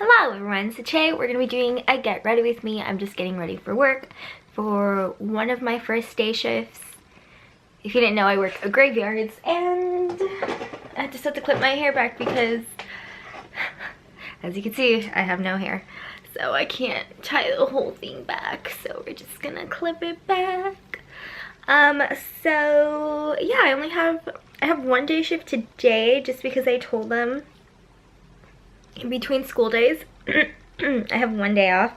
Hello everyone, so today we're going to be doing a get ready with me. I'm just getting ready for work for one of my first day shifts. If you didn't know, I work a graveyards and I just have to clip my hair back because as you can see, I have no hair. So I can't tie the whole thing back, so we're just gonna clip it back. So yeah, I have one day shift today just because I told them in between school days I have one day off.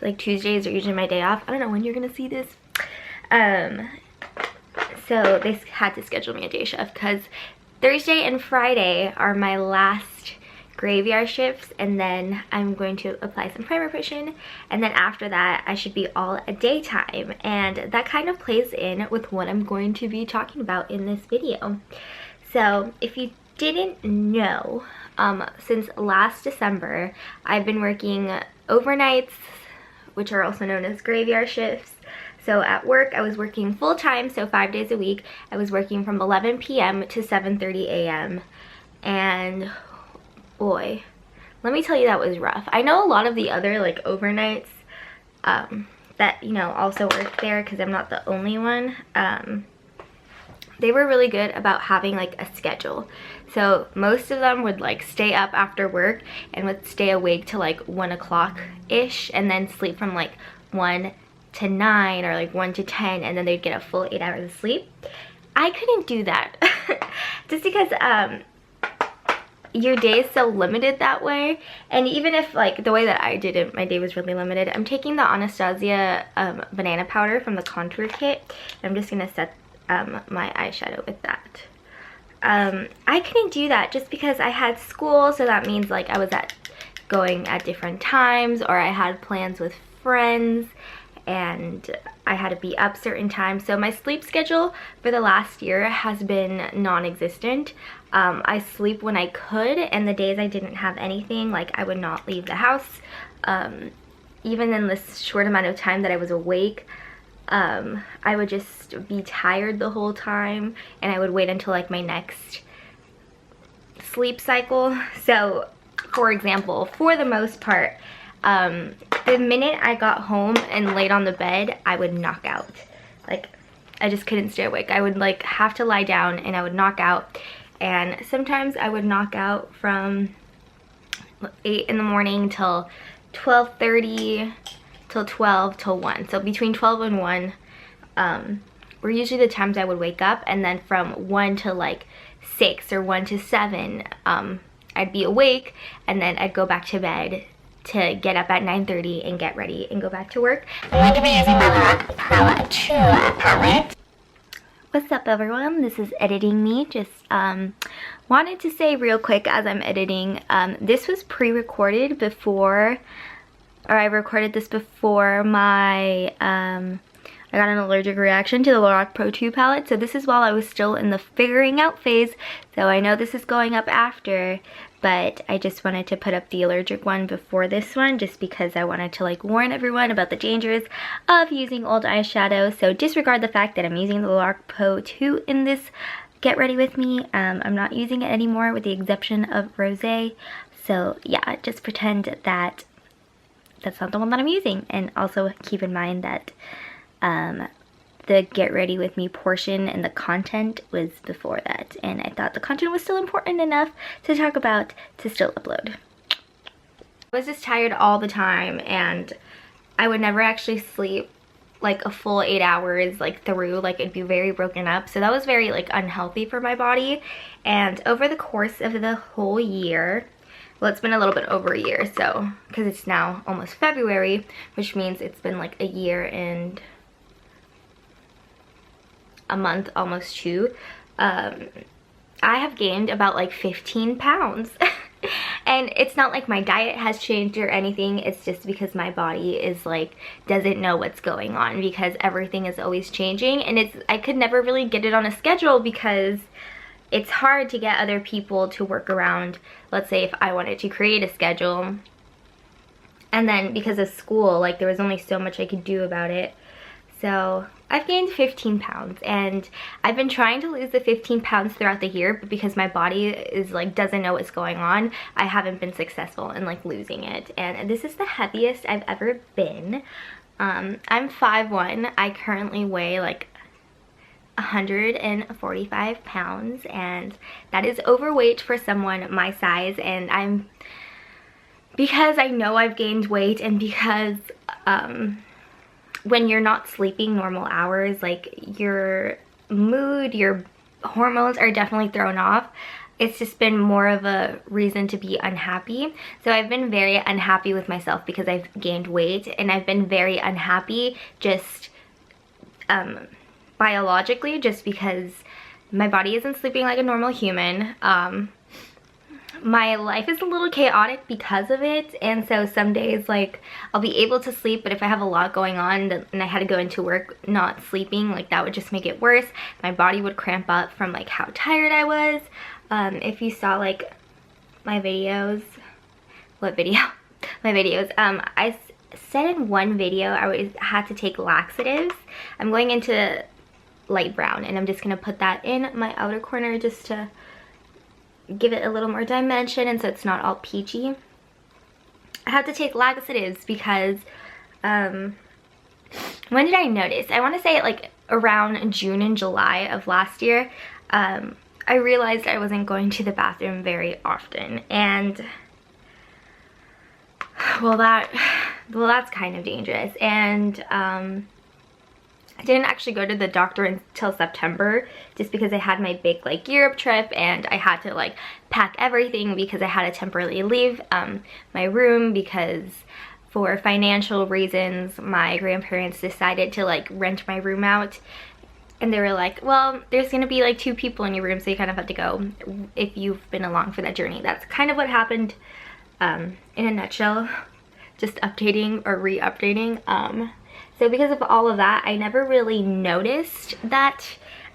Like Tuesdays are usually my day off. I don't know when you're gonna see this. So they had to schedule me a day shift because Thursday and Friday are my last graveyard shifts, and then I'm going to apply some primer cushion, and then after that I should be all a daytime, and that kind of plays in with what I'm going to be talking about in this video. So if you didn't know, since last December I've been working overnights, which are also known as graveyard shifts. So at work I was working full-time, so 5 days a week. I was working from 11 p.m. to 7:30 a.m. and boy, let me tell you, that was rough. I know a lot of the other like overnights that, you know, also work there, because I'm not the only one. They were really good about having like a schedule. So most of them would like stay up after work and would stay awake till like 1 o'clock ish, and then sleep from like 1 to 9 or like 1 to 10, and then they'd get a full 8 hours of sleep. I couldn't do that just because your day is so limited that way. And even if like the way that I did it, my day was really limited. I'm taking the Anastasia banana powder from the contour kit. I'm just gonna set my eyeshadow with that. I couldn't do that just because I had school, so that means like I was going at different times, or I had plans with friends and I had to be up certain times. So my sleep schedule for the last year has been non-existent. I sleep when I could, and the days I didn't have anything, like I would not leave the house. Even in this short amount of time that I was awake, I would just be tired the whole time, and I would wait until like my next sleep cycle. So for example, for the most part, the minute I got home and laid on the bed, I would knock out. Like I just couldn't stay awake. I would like have to lie down and I would knock out. And sometimes I would knock out from 8 in the morning till 12:30 till 12 till 1. So between 12 and 1 were usually the times I would wake up, and then from 1 to like 6 or 1 to 7 I'd be awake, and then I'd go back to bed to get up at 9:30 and get ready and go back to work. I'm going to be using my Pro 2 palette. What's up everyone, this is Editing Me. Just wanted to say real quick as I'm editing, this was pre-recorded before, or I recorded this before my, I got an allergic reaction to the Lorac Pro 2 palette. So this is while I was still in the figuring out phase. So I know this is going up after, but I just wanted to put up the allergic one before this one, just because I wanted to like warn everyone about the dangers of using old eyeshadow. So disregard the fact that I'm using the Lorac Pro 2 in this get ready with me. I'm not using it anymore with the exception of Rosé. So yeah, just pretend that that's not the one that I'm using. And also keep in mind that the get ready with me portion and the content was before that, and I thought the content was still important enough to talk about to still upload. I was just tired all the time, and I would never actually sleep like a full 8 hours like through, like it'd be very broken up. So that was very like unhealthy for my body. And over the course of the whole year, well, it's been a little bit over a year, so because it's now almost February, which means it's been like a year and a month, almost 2. I have gained about like 15 pounds. And it's not like my diet has changed or anything, it's just because my body is like doesn't know what's going on, because everything is always changing, and I could never really get it on a schedule because it's hard to get other people to work around. Let's say if I wanted to create a schedule, and then because of school, like there was only so much I could do about it. So I've gained 15 pounds, and I've been trying to lose the 15 pounds throughout the year, but because my body is like doesn't know what's going on, I haven't been successful in like losing it. And this is the heaviest I've ever been. I'm 5'1". I currently weigh like 145 pounds, and that is overweight for someone my size. And because I know I've gained weight, and because when you're not sleeping normal hours, like your mood, your hormones are definitely thrown off. It's just been more of a reason to be unhappy. So I've been very unhappy with myself because I've gained weight, and I've been very unhappy just biologically, just because my body isn't sleeping like a normal human. My life is a little chaotic because of it, and so some days like I'll be able to sleep, but if I have a lot going on and I had to go into work not sleeping, like that would just make it worse. My body would cramp up from like how tired I was. If you saw like my videos, my videos, I said in one video I had to take laxatives. I'm going into light brown, and I'm just gonna put that in my outer corner just to give it a little more dimension, and so it's not all peachy. I have to take laxatives because when did I notice? I want to say like around June and July of last year. I realized I wasn't going to the bathroom very often, and well that's kind of dangerous. And I didn't actually go to the doctor until September, just because I had my big like Europe trip, and I had to like pack everything because I had to temporarily leave my room, because for financial reasons my grandparents decided to like rent my room out, and they were like, well, there's gonna be like 2 people in your room, so you kind of have to go if you've been along for that journey. That's kind of what happened in a nutshell, just updating or re-updating. So because of all of that, I never really noticed that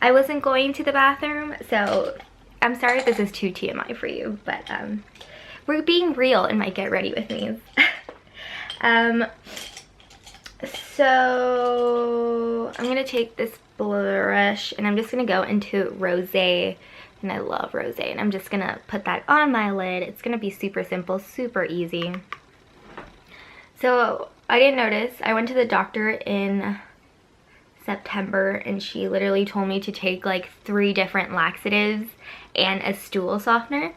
I wasn't going to the bathroom. So I'm sorry if this is too TMI for you, but we're being real in my get ready with me. So I'm gonna take this blush, and I'm just gonna go into Rosé, and I love Rosé, and I'm just gonna put that on my lid. It's gonna be super simple, super easy. So I didn't notice. I went to the doctor in September, and she literally told me to take like 3 different laxatives and a stool softener.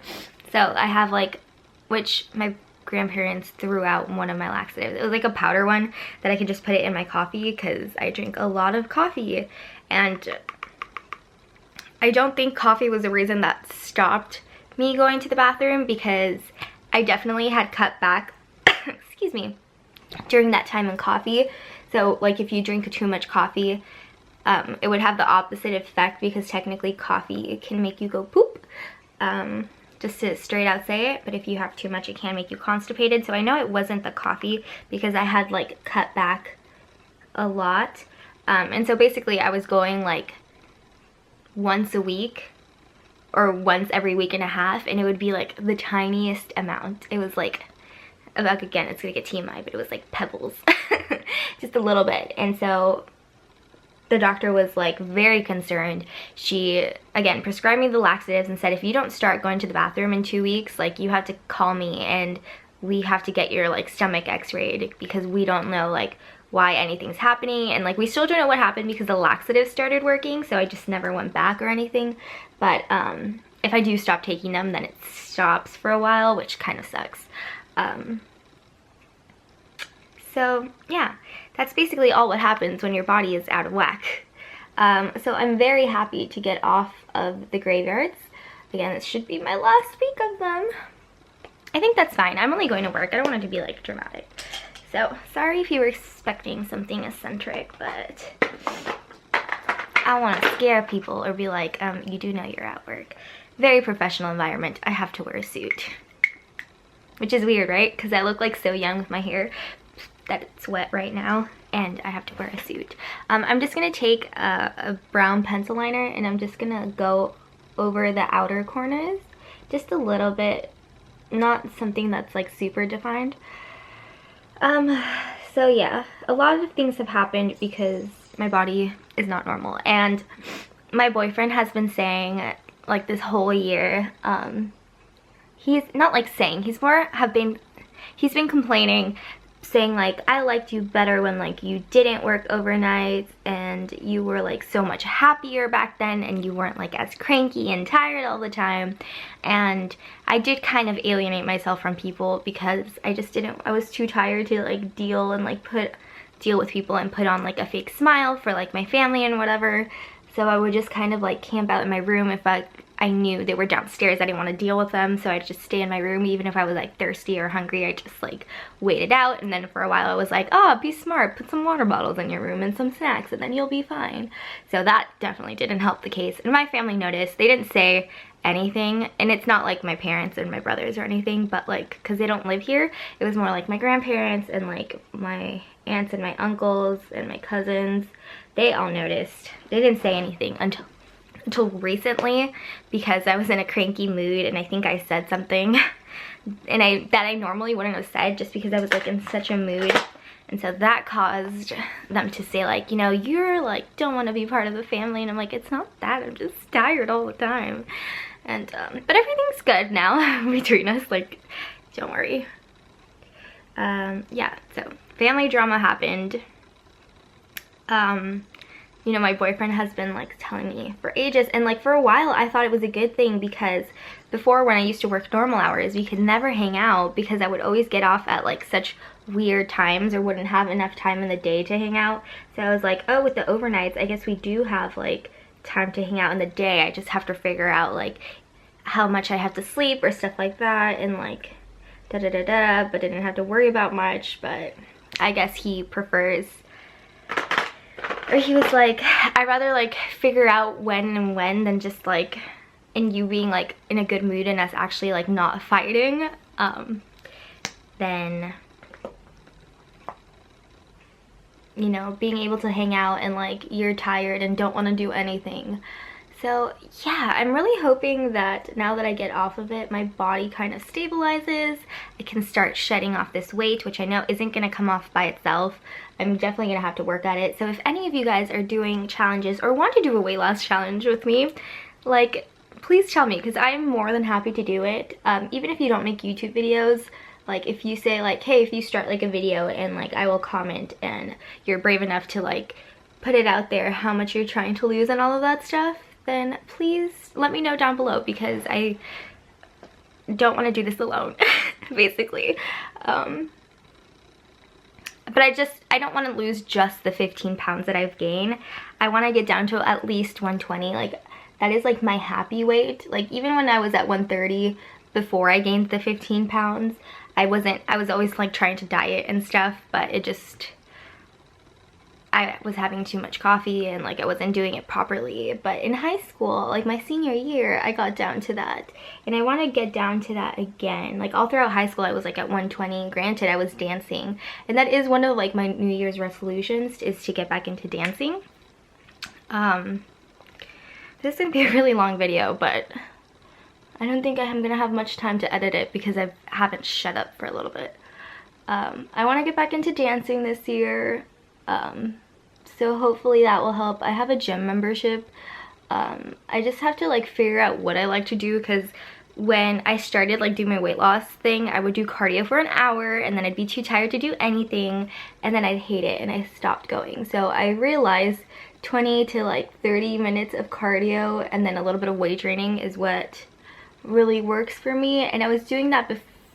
So I have like, which my grandparents threw out one of my laxatives. It was like a powder one that I could just put it in my coffee, because I drink a lot of coffee, and I don't think coffee was the reason that stopped me going to the bathroom, because I definitely had cut back excuse me, during that time in coffee. So like if you drink too much coffee, it would have the opposite effect, because technically coffee can make you go poop, just to straight out say it. But if you have too much, it can make you constipated. So I know it wasn't the coffee, because I had like cut back a lot, and so basically I was going like once a week or once every week and a half, and it would be like the tiniest amount. It was like again, it's gonna get TMI, but it was like pebbles, just a little bit. And so the doctor was like very concerned. She again prescribed me the laxatives and said, if you don't start going to the bathroom in 2 weeks, like you have to call me, and we have to get your like stomach x-rayed, because we don't know like why anything's happening. And like we still don't know what happened, because the laxatives started working, so I just never went back or anything. But if I do stop taking them, then it stops for a while, which kind of sucks. So yeah, that's basically all what happens when your body is out of whack. So I'm very happy to get off of the graveyards. Again, this should be my last week of them. I think that's fine. I'm only going to work. I don't want it to be like dramatic. So sorry if you were expecting something eccentric, but I don't want to scare people or be like, you do know you're at work. Very professional environment. I have to wear a suit. Which is weird, right? Because I look like so young with my hair that it's wet right now, and I have to wear a suit. I'm just gonna take a brown pencil liner, and I'm just gonna go over the outer corners just a little bit, not something that's like super defined. So yeah, a lot of things have happened because my body is not normal. And my boyfriend has been saying like this whole year, he's not like saying, he's been complaining, saying like, I liked you better when like you didn't work overnight and you were like so much happier back then and you weren't like as cranky and tired all the time. And I did kind of alienate myself from people because I was too tired to like deal with people and put on like a fake smile for like my family and whatever. So I would just kind of like camp out in my room if I knew they were downstairs. I didn't want to deal with them, so I'd just stay in my room. Even if I was like thirsty or hungry, I just like waited out. And then for a while I was like, oh, be smart, put some water bottles in your room and some snacks and then you'll be fine. So that definitely didn't help the case. And my family noticed. They didn't say anything, and it's not like my parents and my brothers or anything, but like because they don't live here, it was more like my grandparents and like my aunts and my uncles and my cousins. They all noticed. They didn't say anything until recently, because I was in a cranky mood and I think I said something and that I normally wouldn't have said, just because I was like in such a mood. And so that caused them to say like, you know, you're like don't want to be part of the family. And I'm like, it's not that, I'm just tired all the time. And but everything's good now between us, like don't worry. Yeah, so family drama happened. You know, my boyfriend has been like telling me for ages, and like for a while I thought it was a good thing, because before, when I used to work normal hours, we could never hang out because I would always get off at like such weird times or wouldn't have enough time in the day to hang out. So I was like, oh, with the overnights, I guess we do have like time to hang out in the day. I just have to figure out like how much I have to sleep or stuff like that, and like but I didn't have to worry about much. But I guess he prefers, or he was like, I'd rather like figure out when and when than just like, and you being like in a good mood and us actually like not fighting, then, you know, being able to hang out and like you're tired and don't want to do anything. So yeah, I'm really hoping that now that I get off of it, my body kind of stabilizes. I can start shedding off this weight, which I know isn't going to come off by itself. I'm definitely going to have to work at it. So if any of you guys are doing challenges or want to do a weight loss challenge with me, like, please tell me, because I'm more than happy to do it. Even if you don't make YouTube videos, like if you say like, hey, if you start like a video and like I will comment and you're brave enough to like put it out there how much you're trying to lose and all of that stuff, then please let me know down below, because I don't want to do this alone, basically. But I don't want to lose just the 15 pounds that I've gained. I want to get down to at least 120. Like, that is like my happy weight. Like, even when I was at 130 before I gained the 15 pounds, I was always like trying to diet and stuff, but I was having too much coffee and like I wasn't doing it properly. But in high school, like my senior year, I got down to that, and I want to get down to that again. Like all throughout high school I was like at 120. Granted, I was dancing, and that is one of like my New Year's resolutions, is to get back into dancing. This is gonna be a really long video, but I don't think I'm gonna have much time to edit it because I haven't shut up for a little bit. I want to get back into dancing this year. So hopefully that will help. I have a gym membership. I just have to like figure out what I like to do, because when I started like doing my weight loss thing, I would do cardio for an hour and then I'd be too tired to do anything, and then I'd hate it and I stopped going. So I realized 20 to like 30 minutes of cardio and then a little bit of weight training is what really works for me. And I was doing that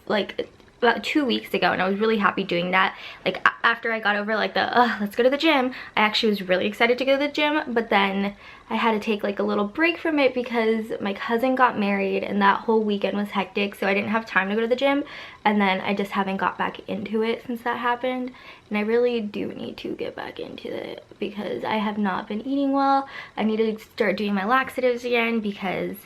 like about 2 weeks ago, and I was really happy doing that. Like after I got over like the let's go to the gym, I actually was really excited to go to the gym. But then I had to take like a little break from it because my cousin got married and that whole weekend was hectic, so I didn't have time to go to the gym. And then I just haven't got back into it since that happened, and I really do need to get back into it because I have not been eating well. I need to start doing my laxatives again, because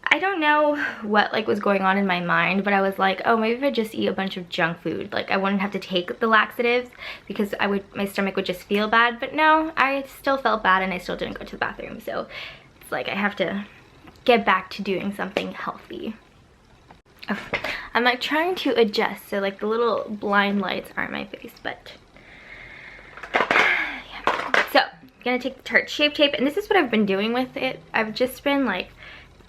I don't know what like was going on in my mind, but I was like, oh, maybe if I just eat a bunch of junk food, like I wouldn't have to take the laxatives, because my stomach would just feel bad. But no, I still felt bad and I still didn't go to the bathroom. So it's like I have to get back to doing something healthy. Okay. I'm like trying to adjust so like the little blind lights are in my face, but yeah. So gonna take the Tarte Shape Tape, and this is what I've been doing with it. I've just been like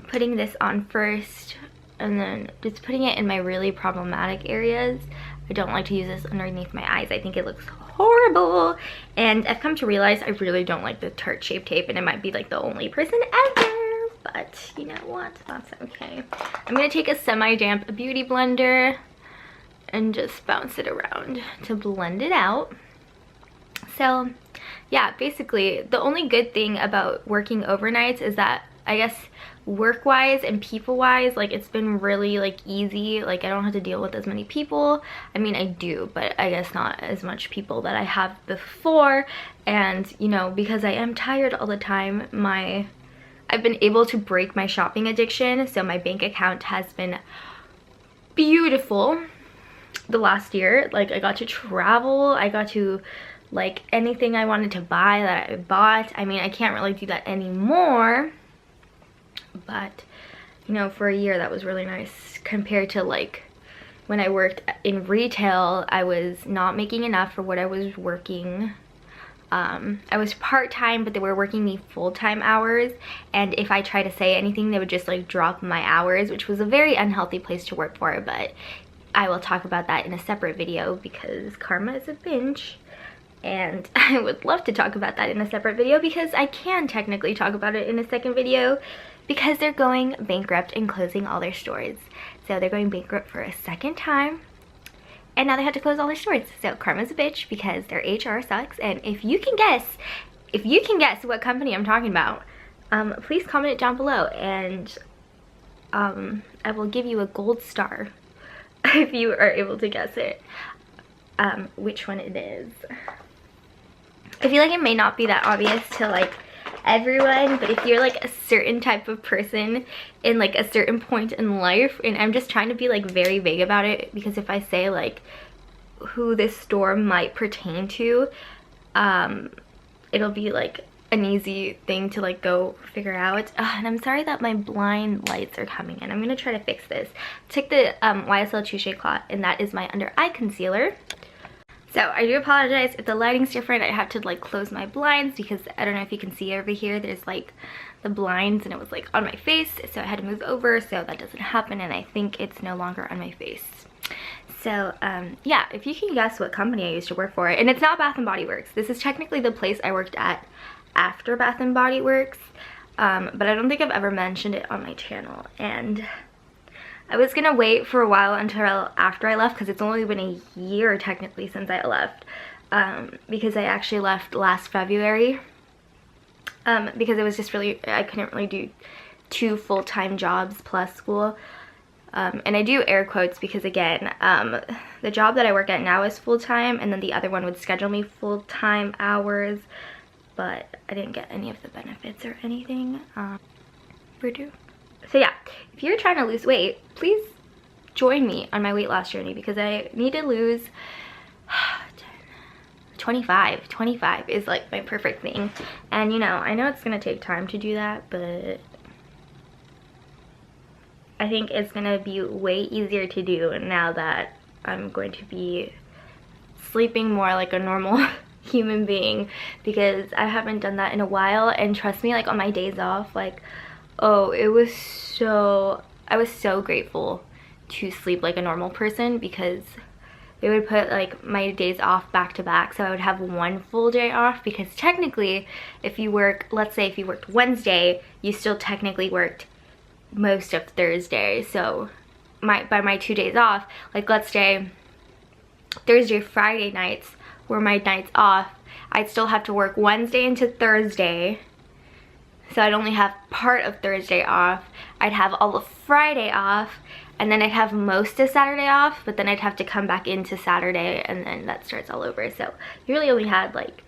putting this on first and then just putting it in my really problematic areas. I don't like to use this underneath my eyes. I think it looks horrible, and I've come to realize I really don't like the Tarte Shape Tape, and I might be like the only person ever, but you know what, that's okay. I'm gonna take a semi-damp beauty blender and just bounce it around to blend it out. So yeah, basically the only good thing about working overnights is that I guess work-wise and people-wise, like it's been really like easy. Like I don't have to deal with as many people. I mean, I do, but I guess not as much people that I have before. And you know, because I am tired all the time, I've been able to break my shopping addiction. So my bank account has been beautiful the last year. Like I got to travel, I got to like anything I wanted to buy that I bought. I mean, I can't really do that anymore, but you know, for a year that was really nice compared to like when I worked in retail. I was not making enough for what I was working. I was part-time, but they were working me full-time hours, and if I try to say anything, they would just like drop my hours, which was a very unhealthy place to work for. But I will talk about that in a separate video because karma is a bitch, and I would love to talk about that in a separate video because I can technically talk about it in a second video because they're going bankrupt and closing all their stores. So they're going bankrupt for a second time, and now they have to close all their stores. So karma's a bitch because their HR sucks. And if you can guess what company I'm talking about, please comment it down below, and I will give you a gold star if you are able to guess it, which one it is. I feel like it may not be that obvious to like everyone, but if you're like a certain type of person in like a certain point in life, and I'm just trying to be like very vague about it, because if I say like who this store might pertain to, it'll be like an easy thing to like go figure out. And I'm sorry that my blind lights are coming in. I'm gonna try to fix this. Take the YSL Touche Cloth, and that is my under eye concealer. So I do apologize if the lighting's different. I have to like close my blinds because I don't know if you can see over here, there's like the blinds and it was like on my face, so I had to move over so that doesn't happen, and I think it's no longer on my face. So yeah, if you can guess what company I used to work for, and it's not Bath & Body Works. This is technically the place I worked at after Bath & Body Works, but I don't think I've ever mentioned it on my channel. And I was gonna wait for a while until after I left, because it's only been a year technically since I left, because I actually left last February, because it was just really, I couldn't really do 2 full-time jobs plus school. And I do air quotes because again, the job that I work at now is full-time, and then the other one would schedule me full-time hours, but I didn't get any of the benefits or anything. So yeah, if you're trying to lose weight, please join me on my weight loss journey, because I need to lose 25. 25 is like my perfect thing. And you know, I know it's gonna take time to do that, but I think it's gonna be way easier to do now that I'm going to be sleeping more like a normal human being, because I haven't done that in a while. And trust me, like on my days off, like, oh, I was so grateful to sleep like a normal person, because they would put like my days off back to back, so I would have 1 full day off, because technically if you work, let's say if you worked Wednesday, you still technically worked most of Thursday. So by my 2 days off, like let's say Thursday, Friday nights were my nights off, I'd still have to work Wednesday into Thursday, so I'd only have part of Thursday off. I'd have all of Friday off, and then I'd have most of Saturday off, but then I'd have to come back into Saturday, and then that starts all over. So you really only had like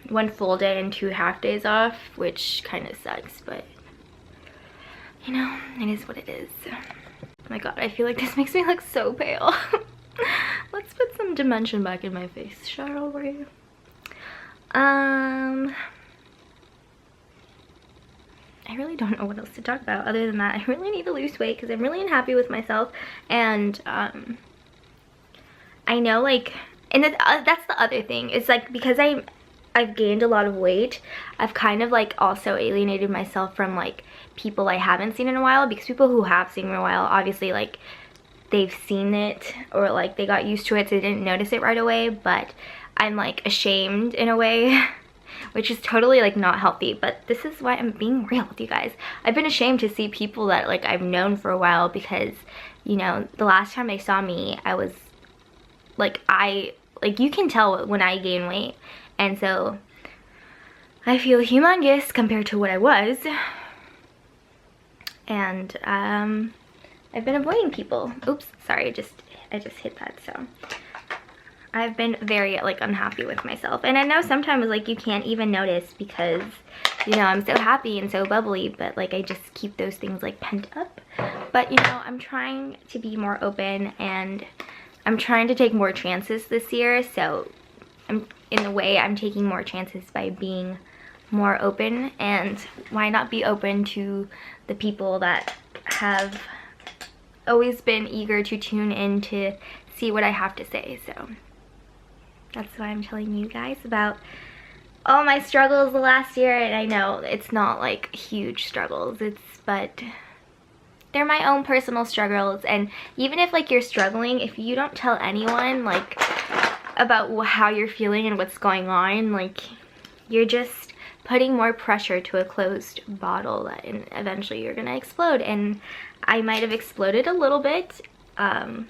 1 full day and 2 half days off, which kind of sucks, but you know, it is what it is. Oh my god, I feel like this makes me look so pale. Let's put some dimension back in my face, Charlie. I really don't know what else to talk about other than that. I really need to lose weight because I'm really unhappy with myself, and I know, like, and that's the other thing. It's like, because I'm I've gained a lot of weight, I've kind of like also alienated myself from like people I haven't seen in a while, because people who have seen me in a while, obviously like they've seen it or like they got used to it so they didn't notice it right away, but I'm like ashamed in a way which is totally like not healthy. But this is why I'm being real with you guys. I've been ashamed to see people that like I've known for a while, because you know, the last time they saw me, I was like, you can tell when I gain weight, and so I feel humongous compared to what I was. And I've been avoiding people. Oops, sorry, I just hit that. So I've been very like unhappy with myself, and I know sometimes like you can't even notice because, you know, I'm so happy and so bubbly, but like I just keep those things like pent up. But you know, I'm trying to be more open, and I'm trying to take more chances this year. So in a way, I'm taking more chances by being more open. And why not be open to the people that have always been eager to tune in to see what I have to say. So that's why I'm telling you guys about all my struggles the last year. And I know it's not like huge struggles, but they're my own personal struggles. And even if like you're struggling, if you don't tell anyone like about how you're feeling and what's going on, like you're just putting more pressure to a closed bottle, and eventually you're gonna explode. And I might have exploded a little bit, but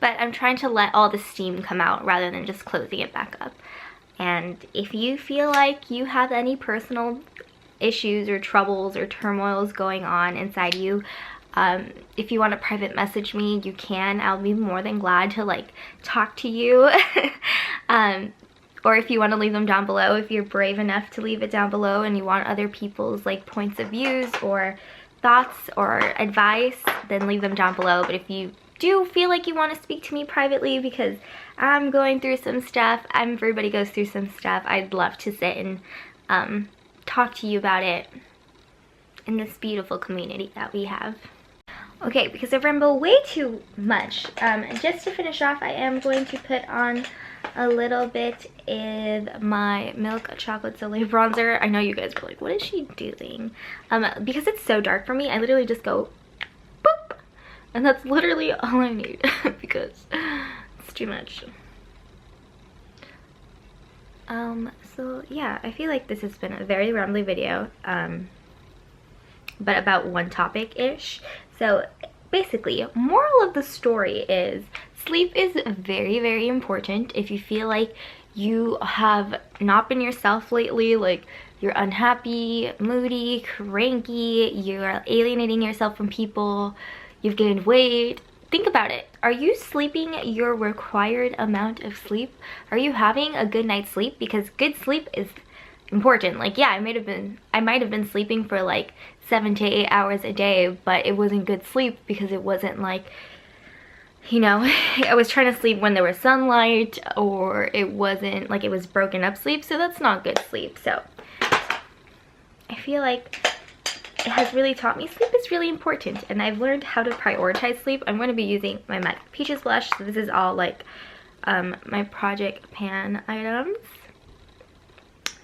I'm trying to let all the steam come out rather than just closing it back up. And if you feel like you have any personal issues or troubles or turmoils going on inside you, if you want to private message me, you can. I'll be more than glad to like talk to you. Or if you want to leave them down below, if you're brave enough to leave it down below and you want other people's like points of views or thoughts or advice, then leave them down below. But if you do feel like you want to speak to me privately, because I'm going through some stuff, everybody goes through some stuff, I'd love to sit and talk to you about it in this beautiful community that we have. Okay, because I ramble way too much, just to finish off, I am going to put on a little bit of my Milk Chocolate Soleil bronzer. I know you guys were like, what is she doing? Because it's so dark for me, I literally just go boop, and that's literally all I need because it's too much. So yeah, I feel like this has been a very rambly video, but about one topic-ish. So basically, moral of the story is sleep is very, very important. If you feel like you have not been yourself lately, like you're unhappy, moody, cranky, you're alienating yourself from people, you've gained weight, think about it. Are you sleeping your required amount of sleep? Are you having a good night's sleep? Because good sleep is important. Like, yeah, I might have been sleeping for like 7 to 8 hours a day, but it wasn't good sleep because it wasn't like, you know, I was trying to sleep when there was sunlight, or it wasn't like, it was broken up sleep, so that's not good sleep. So I feel like it has really taught me sleep is really important, and I've learned how to prioritize sleep. I'm going to be using my MAC Peaches blush, so this is all like my Project Pan items.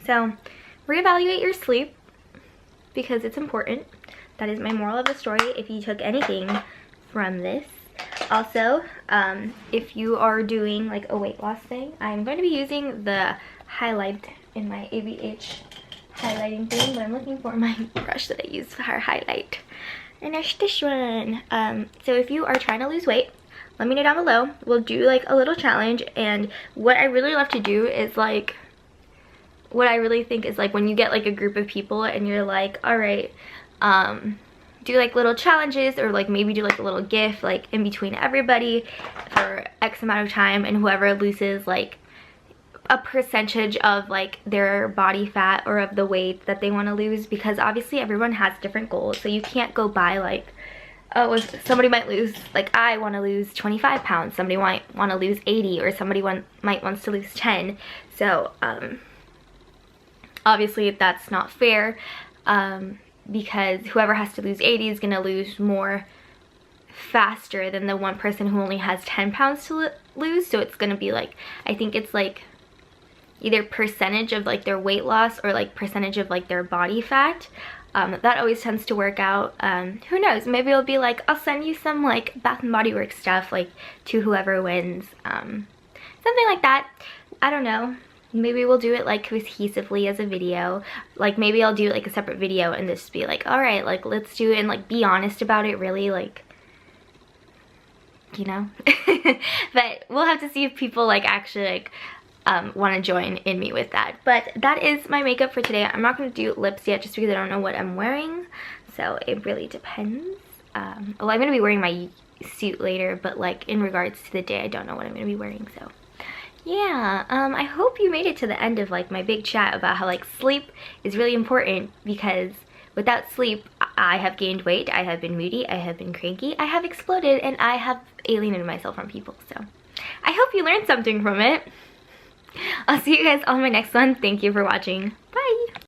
So reevaluate your sleep because it's important. That is my moral of the story if you took anything from this. Also, if you are doing like a weight loss thing, I'm going to be using the highlight in my ABH highlighting thing, but I'm looking for my brush that I use for highlight. And there's this one. So if you are trying to lose weight, let me know down below. We'll do like a little challenge, and what I really love to do is like, what I really think is like when you get like a group of people and you're like, all right, do like little challenges, or like maybe do like a little gift like in between everybody for X amount of time, and whoever loses like a percentage of like their body fat or of the weight that they want to lose, because obviously everyone has different goals, so you can't go by like, oh, somebody might lose, like I want to lose 25 pounds, somebody might want to lose 80, or somebody might wants to lose 10. So obviously that's not fair, because whoever has to lose 80 is going to lose more faster than the one person who only has 10 pounds to lose. So it's gonna be like, I think it's like either percentage of like their weight loss or like percentage of like their body fat. That always tends to work out. Who knows, maybe it'll be like, I'll send you some like Bath and Body Works stuff like to whoever wins, something like that. I don't know, maybe we'll do it like cohesively as a video. Like maybe I'll do like a separate video and just be like, all right, like let's do it and like be honest about it, really, like, you know. But we'll have to see if people like actually like want to join in me with that. But that is my makeup for today. I'm not going to do lips yet just because I don't know what I'm wearing, so it really depends. Well, I'm going to be wearing my suit later, but like in regards to the day, I don't know what I'm going to be wearing. So yeah, I hope you made it to the end of like my big chat about how like sleep is really important, because without sleep I have gained weight, I have been moody, I have been cranky, I have exploded, and I have alienated myself from people. So I hope you learned something from it. I'll see you guys on my next one. Thank you for watching. Bye!